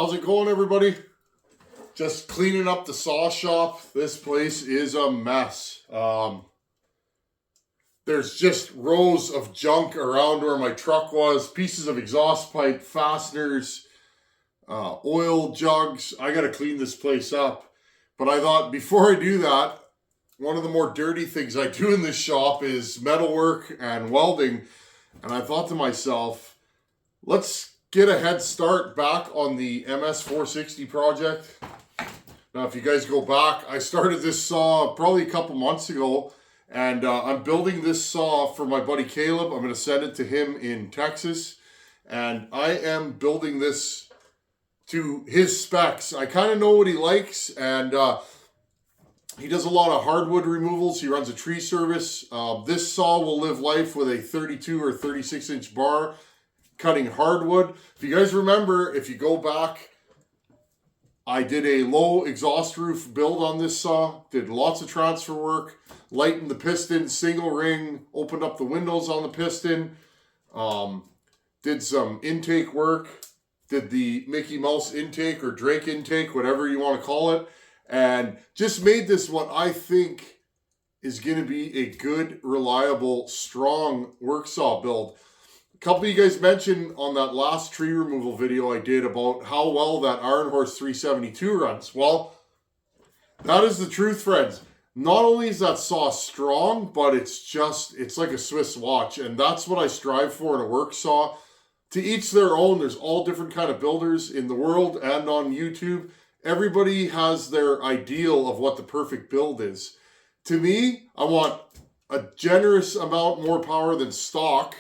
How's it going, everybody? Just cleaning up the saw shop. This place is a mess. There's just rows of junk around where my truck was. Pieces of exhaust pipe, fasteners, oil jugs. I gotta clean this place up. But I thought before I do that, one of the more dirty things I do in this shop is metalwork and welding. And I thought to myself, let's get a head start back on the Ms460 project. Now, if you guys go back, I started this saw probably a couple months ago, and I'm building this saw for my buddy Caleb. I'm going to send it to him in Texas, and I am building this to his specs. I kind of know what he likes, and he does a lot of hardwood removals. He runs a tree service. This saw will live life with a 32 or 36 inch bar, cutting hardwood. If you guys remember, if you go back, I did a low exhaust roof build on this saw, did lots of transfer work, lightened the piston, single ring, opened up the windows on the piston, did some intake work, did the Mickey Mouse intake or Drake intake, whatever you want to call it, and just made this what I think is going to be a good, reliable, strong work saw build. A couple of you guys mentioned on that last tree removal video I did about how well that Iron Horse 372 runs. Well, that is the truth, friends. Not only is that saw strong, but it's like a Swiss watch. And that's what I strive for in a work saw. To each their own. There's all different kind of builders in the world and on YouTube. Everybody has their ideal of what the perfect build is. To me, I want a generous amount more power than stock.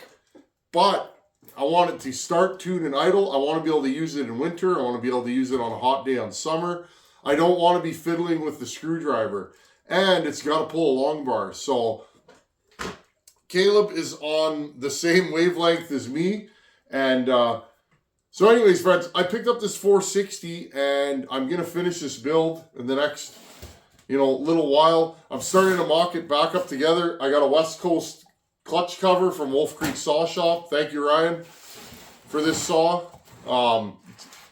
But I want it to start, tune, and idle. I want to be able to use it in winter. I want to be able to use it on a hot day on summer. I don't want to be fiddling with the screwdriver. And it's got to pull a long bar. So Caleb is on the same wavelength as me. And so anyways, friends, I picked up this 460 and I'm going to finish this build in the next, little while. I'm starting to mock it back up together. I got a West Coast clutch cover from Wolf Creek Saw Shop. Thank you, Ryan, for this saw.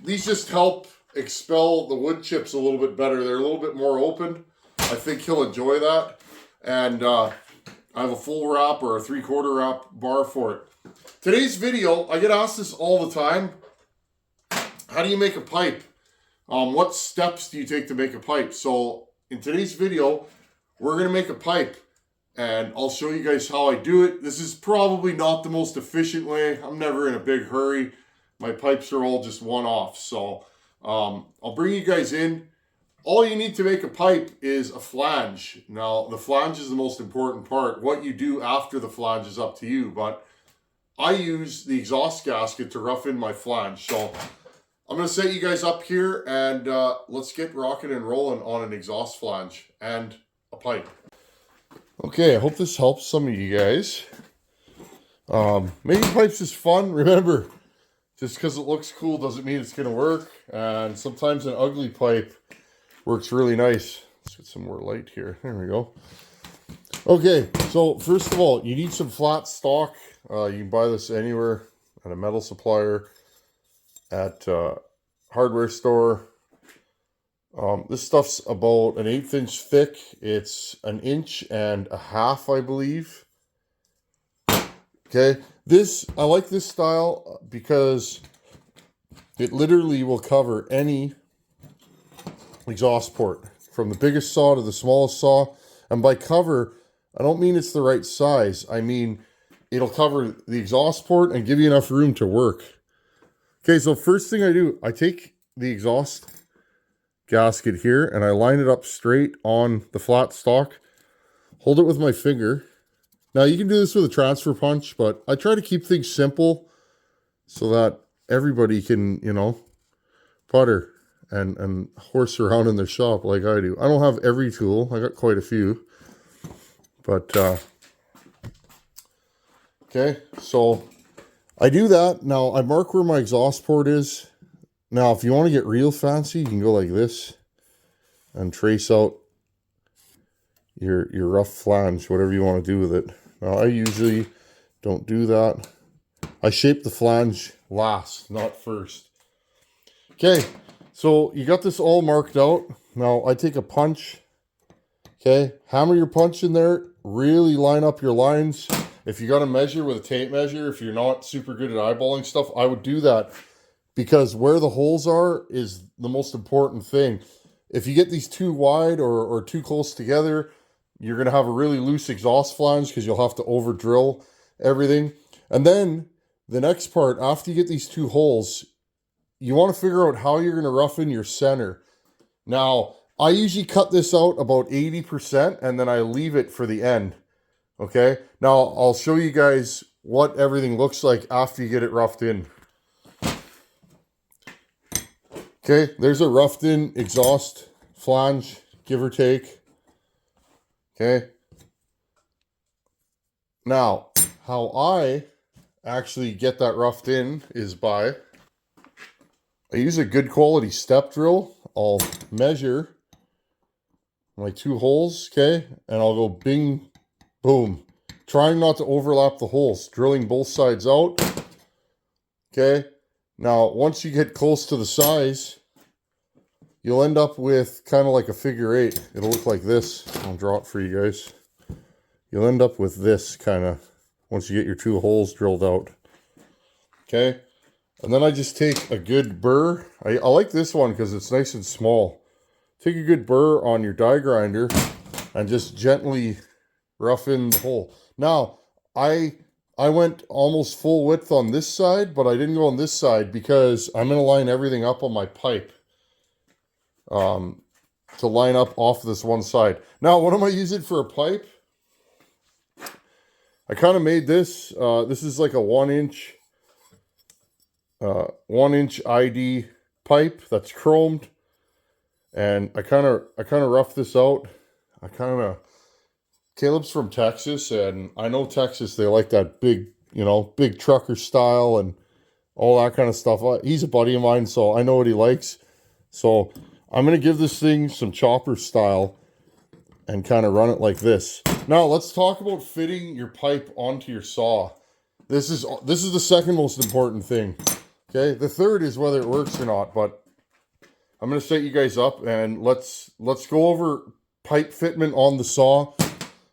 These just help expel the wood chips a little bit better. They're a little bit more open. I think he'll enjoy that. And I have a full wrap or a 3/4 wrap bar for it. Today's video, I get asked this all the time. How do you make a pipe? What steps do you take to make a pipe? So in today's video, we're going to make a pipe. And I'll show you guys how I do it. This is probably not the most efficient way. I'm never in a big hurry. My pipes are all just one-off. So I'll bring you guys in. All you need to make a pipe is a flange. Now, the flange is the most important part. What you do after the flange is up to you. But I use the exhaust gasket to rough in my flange. So I'm going to set you guys up here. And let's get rocking and rolling on an exhaust flange and a pipe. Okay, I hope this helps some of you guys. Making pipes is fun. Remember, just because it looks cool doesn't mean it's going to work. And sometimes an ugly pipe works really nice. Let's get some more light here. There we go. Okay, so first of all, you need some flat stock. You can buy this anywhere at a metal supplier, at a hardware store. This stuff's about an 1/8 inch thick. It's 1.5 inches, I believe. Okay, I like this style because it literally will cover any exhaust port, from the biggest saw to the smallest saw. And by cover, I don't mean it's the right size. I mean, it'll cover the exhaust port and give you enough room to work. Okay, so first thing I do, I take the exhaust gasket here and I line it up straight on the flat stock. Hold it with my finger. Now you can do this with a transfer punch, but I try to keep things simple so that everybody can, putter and horse around in their shop like I do. I don't have every tool. I got quite a few. But okay, so I do that. Now I mark where my exhaust port is. Now, if you want to get real fancy, you can go like this and trace out your rough flange, whatever you want to do with it. Now, I usually don't do that. I shape the flange last, not first. Okay, so you got this all marked out. Now I take a punch. Okay, hammer your punch in there. Really line up your lines. If you got to measure with a tape measure, if you're not super good at eyeballing stuff, I would do that. Because where the holes are is the most important thing. If you get these too wide or too close together, you're going to have a really loose exhaust flange because you'll have to over drill everything. And then the next part, after you get these two holes, you want to figure out how you're going to roughen your center. Now, I usually cut this out about 80% and then I leave it for the end. Okay, now I'll show you guys what everything looks like after you get it roughed in. Okay, there's a roughed in exhaust flange, give or take. Okay. Now, how I actually get that roughed in is by, I use a good quality step drill. I'll measure my two holes, okay, and I'll go bing, boom. Trying not to overlap the holes, drilling both sides out. Okay, now once you get close to the size, you'll end up with kind of like a figure eight. It'll look like this. I'll draw it for you guys. You'll end up with this kind of, once you get your two holes drilled out. Okay, and then I just take a good burr. I like this one because it's nice and small. Take a good burr on your die grinder and just gently rough in the hole. Now, I went almost full width on this side, but I didn't go on this side because I'm going to line everything up on my pipe to line up off this one side. Now, what am I using for a pipe? I kind of made this. This is like a 1-inch 1-inch ID pipe that's chromed. And I kind of roughed this out. Caleb's from Texas, and I know Texas, they like that big, big trucker style and all that kind of stuff. He's a buddy of mine, so I know what he likes. So I'm going to give this thing some chopper style and kind of run it like this. Now let's talk about fitting your pipe onto your saw. This is the second most important thing. Okay, the third is whether it works or not, but I'm going to set you guys up and let's go over pipe fitment on the saw.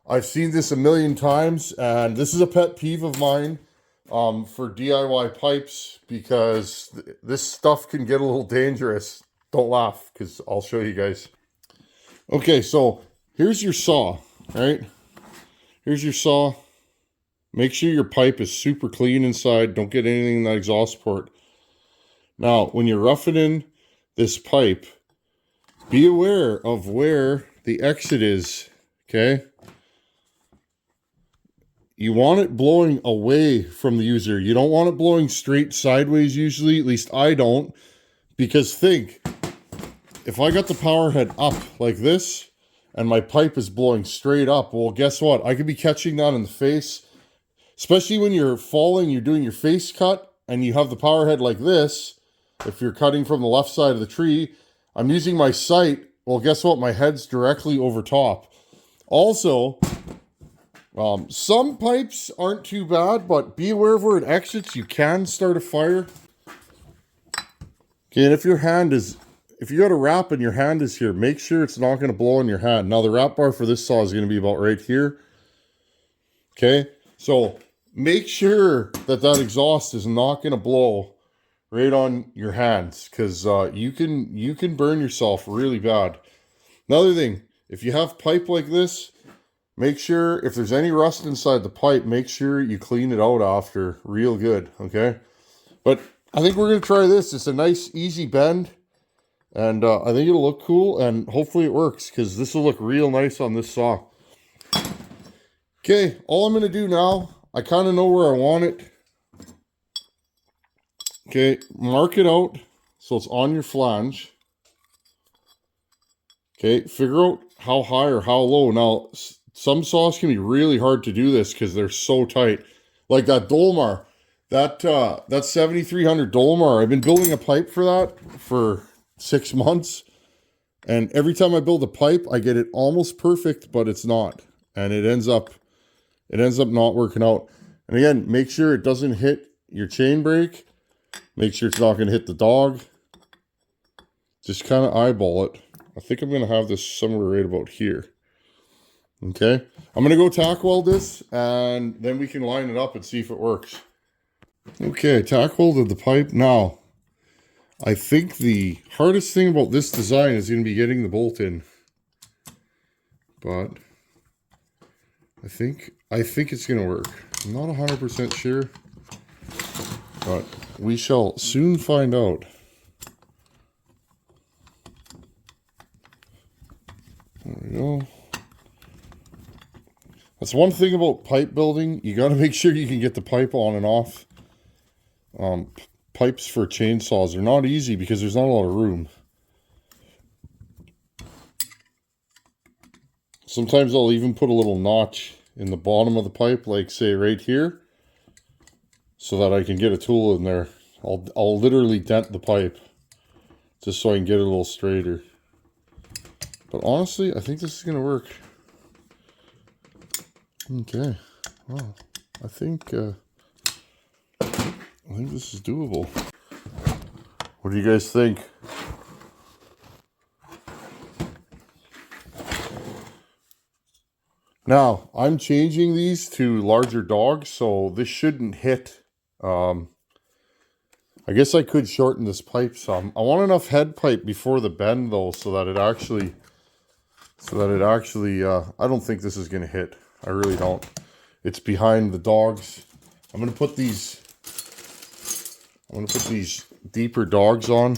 I've seen this a million times, and this is a pet peeve of mine for DIY pipes because this stuff can get a little dangerous. Don't laugh because I'll show you guys. Okay, so here's your saw, right? Here's your saw. Make sure your pipe is super clean inside. Don't get anything in that exhaust port. Now, when you're roughing in this pipe, be aware of where the exit is, okay? You want it blowing away from the user. You don't want it blowing straight sideways usually, at least I don't, because think, if I got the power head up like this and my pipe is blowing straight up, well, guess what? I could be catching that in the face, especially when you're falling, you're doing your face cut and you have the power head like this. If you're cutting from the left side of the tree, I'm using my sight. Well, guess what? My head's directly over top. Also, some pipes aren't too bad, but be aware of where it exits. You can start a fire. Okay, and if you got a wrap and your hand is here, make sure it's not going to blow on your hand. Now, the wrap bar for this saw is going to be about right here. Okay, so make sure that exhaust is not going to blow right on your hands, because you can burn yourself really bad. Another thing, if you have pipe like this, make sure if there's any rust inside the pipe, make sure you clean it out after real good, okay? But I think we're going to try this. It's a nice, easy bend, and I think it'll look cool, and hopefully it works, because this will look real nice on this saw. Okay, all I'm going to do now, I kind of know where I want it. Okay, mark it out so it's on your flange. Okay, figure out how high or how low. Now, some saws can be really hard to do this because they're so tight. Like that Dolmar, that 7300 Dolmar, I've been building a pipe for that for 6 months. And every time I build a pipe, I get it almost perfect, but it's not. And it ends up not working out. And again, make sure it doesn't hit your chain brake. Make sure it's not going to hit the dog. Just kind of eyeball it. I think I'm going to have this somewhere right about here. Okay. I'm going to go tack weld this, and then we can line it up and see if it works. Okay, tack welded the pipe. Now, I think the hardest thing about this design is going to be getting the bolt in. But I think it's going to work. I'm not 100% sure, but we shall soon find out. There we go. That's one thing about pipe building. You got to make sure you can get the pipe on and off. Pipes for chainsaws are not easy because there's not a lot of room. Sometimes I'll even put a little notch in the bottom of the pipe, like say right here, so that I can get a tool in there. I'll literally dent the pipe just so I can get it a little straighter. But honestly, I think this is going to work. Okay. Well, I think this is doable. What do you guys think? Now, I'm changing these to larger dogs, so this shouldn't hit. I guess I could shorten this pipe some. I want enough head pipe before the bend, though, so that it actually, I don't think this is going to hit. I really don't. It's behind the dogs. I'm going to put these deeper dogs on.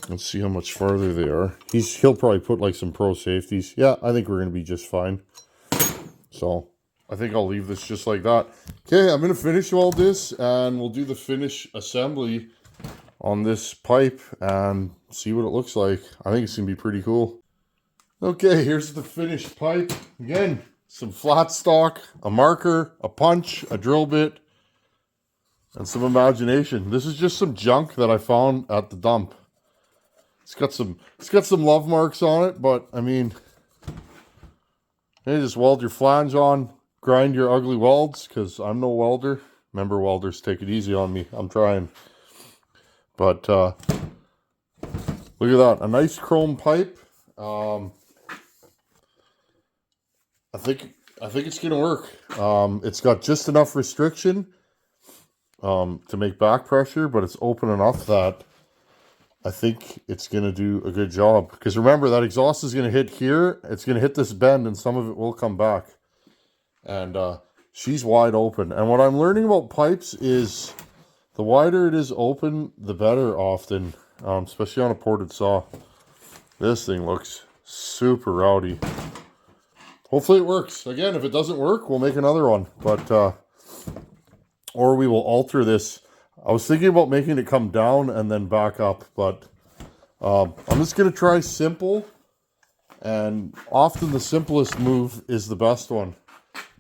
Let's see how much farther they are. He'll probably put like some pro safeties. Yeah, I think we're going to be just fine. So I think I'll leave this just like that. Okay, I'm going to finish all this and we'll do the finish assembly on this pipe and see what it looks like. I think it's going to be pretty cool. Okay, here's the finished pipe. Again, some flat stock, a marker, a punch, a drill bit, and some imagination. This is just some junk that I found at the dump. It's got some love marks on it, but I mean, you just weld your flange on, grind your ugly welds, because I'm no welder. Remember, welders, take it easy on me. I'm trying. But look at that, a nice chrome pipe. I think it's gonna work. It's got just enough restriction to make back pressure, but it's open enough that I think it's going to do a good job. Because remember, that exhaust is going to hit here. It's going to hit this bend, and some of it will come back. And she's wide open. And what I'm learning about pipes is the wider it is open, the better often. Especially on a ported saw. This thing looks super rowdy. Hopefully it works. Again, if it doesn't work, we'll make another one. But or we will alter this. I was thinking about making it come down and then back up, but I'm just going to try simple, and often the simplest move is the best one.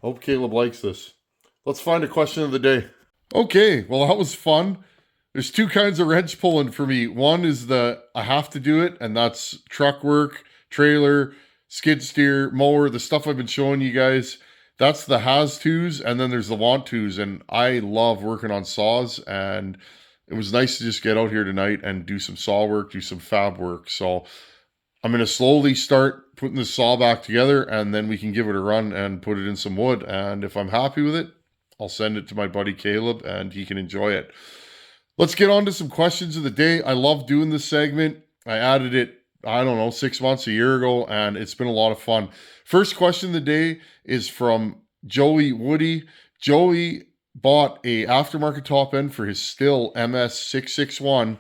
Hope Caleb likes this. Let's find a question of the day. Okay, well, that was fun. There's two kinds of wrench pulling for me. One is the I have to do it, and that's truck work, trailer, skid steer, mower, the stuff I've been showing you guys. That's the has-tos, and then there's the want-tos, and I love working on saws, and it was nice to just get out here tonight and do some saw work, do some fab work. So I'm going to slowly start putting this saw back together, and then we can give it a run and put it in some wood, and if I'm happy with it, I'll send it to my buddy Caleb, and he can enjoy it. Let's get on to some questions of the day. I love doing this segment. I added it, I don't know, 6 months, a year ago, and it's been a lot of fun. First question of the day is from Joey Woody. Joey bought a aftermarket top end for his Stihl Ms460.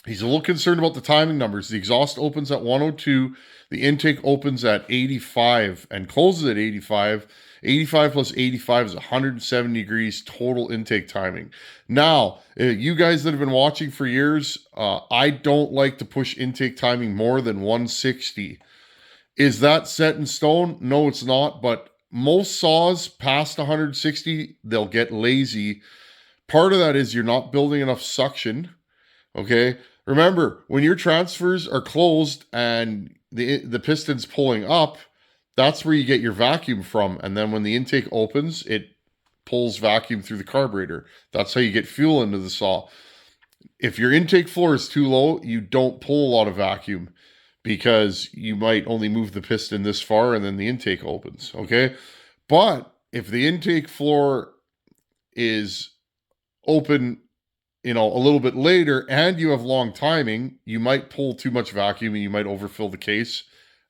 He's a little concerned about the timing numbers. The exhaust opens at 102. The intake opens at 85 and closes at 85. 85 plus 85 is 170 degrees total intake timing. Now, you guys that have been watching for years, I don't like to push intake timing more than 160. Is that set in stone? No, it's not, but most saws past 160, they'll get lazy. Part of that is you're not building enough suction, okay? Remember, when your transfers are closed and the piston's pulling up, that's where you get your vacuum from. And then when the intake opens, it pulls vacuum through the carburetor. That's how you get fuel into the saw. If your intake floor is too low, you don't pull a lot of vacuum because you might only move the piston this far and then the intake opens, okay? But if the intake floor is open, a little bit later and you have long timing, you might pull too much vacuum and you might overfill the case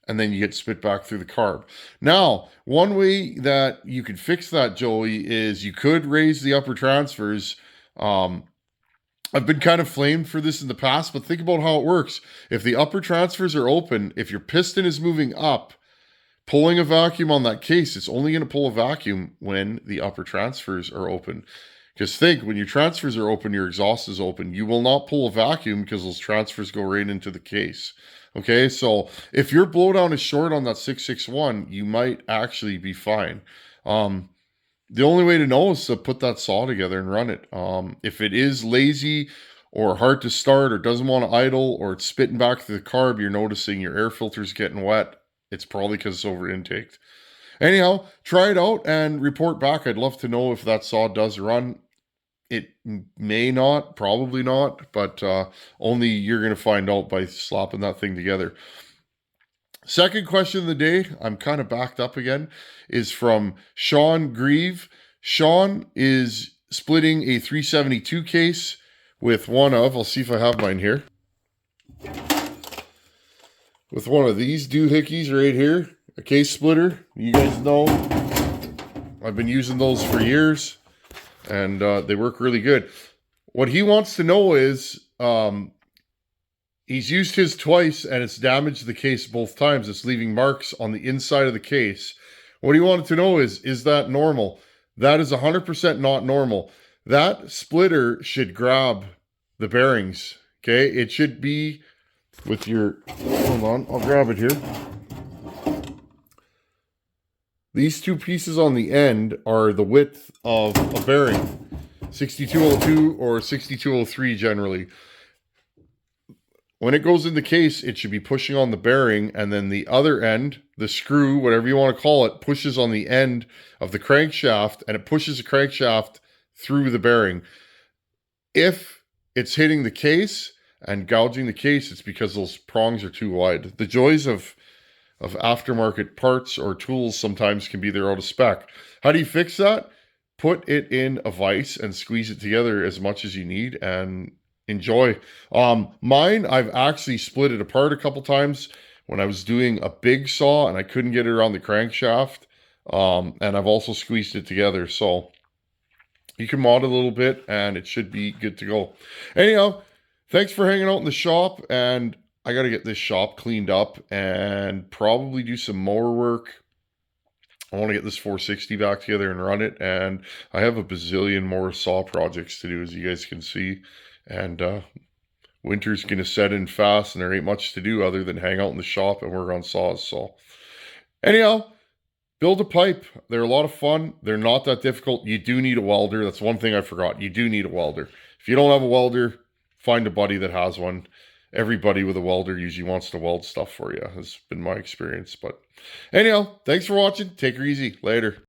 and then you get spit back through the carb. Now, one way that you could fix that, Joey, is you could raise the upper transfers. I've been kind of flamed for this in the past, but think about how it works. If the upper transfers are open, if your piston is moving up, pulling a vacuum on that case, it's only going to pull a vacuum when the upper transfers are open. Because think, when your transfers are open, your exhaust is open. You will not pull a vacuum because those transfers go right into the case. Okay, so if your blowdown is short on that 661, you might actually be fine. The only way to know is to put that saw together and run it. If it is lazy or hard to start or doesn't want to idle or it's spitting back through the carb, you're noticing your air filter's getting wet, it's probably because it's over intaked. Anyhow, try it out and report back. I'd love to know if that saw does run. It may not, probably not, but only you're going to find out by slapping that thing together. Second question of the day, I'm kind of backed up again, is from Sean Grieve. Sean is splitting a 372 case with I'll see if I have mine here, with one of these doohickeys right here, a case splitter. You guys know I've been using those for years, and they work really good. What he wants to know is, he's used his twice and it's damaged the case both times. It's leaving marks on the inside of the case. What he wanted to know is that normal? That is 100% not normal. That splitter should grab the bearings, okay? It should be with your, hold on, I'll grab it here. These two pieces on the end are the width of a bearing, 6202 or 6203 generally. When it goes in the case, it should be pushing on the bearing, and then the other end, the screw, whatever you want to call it, pushes on the end of the crankshaft, and it pushes the crankshaft through the bearing. If it's hitting the case and gouging the case, it's because those prongs are too wide. The joys of aftermarket parts or tools sometimes can be they're out of spec. How do you fix that? Put it in a vise and squeeze it together as much as you need and enjoy. Mine, I've actually split it apart a couple times when I was doing a big saw and I couldn't get it around the crankshaft. And I've also squeezed it together. So you can mod a little bit and it should be good to go. Anyhow, thanks for hanging out in the shop, and I got to get this shop cleaned up and probably do some mower work. I want to get this 460 back together and run it, and I have a bazillion more saw projects to do, as you guys can see. And winter's going to set in fast, and there ain't much to do other than hang out in the shop and work on saws. So anyhow, build a pipe. They're a lot of fun. They're not that difficult. You do need a welder. That's one thing I forgot. You do need a welder. If you don't have a welder, find a buddy that has one. Everybody with a welder usually wants to weld stuff for you, has been my experience. But anyhow, thanks for watching. Take her easy. Later.